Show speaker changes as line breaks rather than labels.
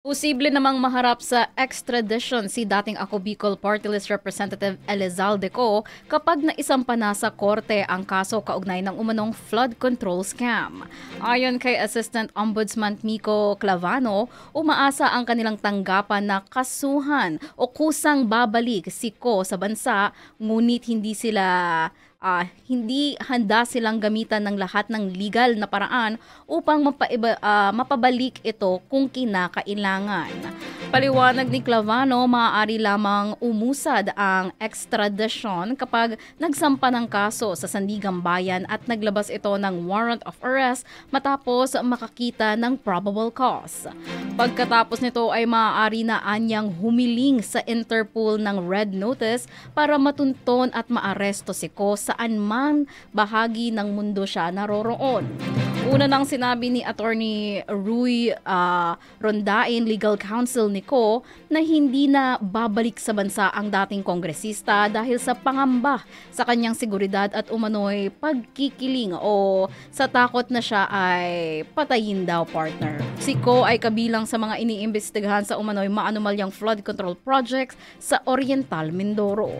Posible namang maharap sa extradition si dating Ako Bicol Party List Representative Elizalde Co kapag naisampa na sa korte ang kaso kaugnay ng umanong flood control scam. Ayon kay Assistant Ombudsman Miko Clavano, umaasa ang kanilang tanggapan na kasuhan o kusang babalik si Co sa bansa, ngunit hindi handa silang gamitan ng lahat ng legal na paraan upang mapabalik ito kung kinakailangan. Paliwanag ni Clavano, maaari lamang umusad ang extradition kapag nagsampa ng kaso sa Sandigang Bayan at naglabas ito ng warrant of arrest matapos makakita ng probable cause. Pagkatapos nito ay maaari na anyang humiling sa Interpol ng red notice para matunton at maaresto si Co saan man bahagi ng mundo siya naroroon. Una nang sinabi ni Attorney Rui Rondain, legal counsel ni Co, na hindi na babalik sa bansa ang dating kongresista dahil sa pangamba sa kanyang seguridad at umano'y pagkikiling o sa takot na siya ay patayin daw, partner. Si Co ay kabilang sa mga iniimbestigahan sa umano'y maanumalyang flood control projects sa Oriental Mindoro.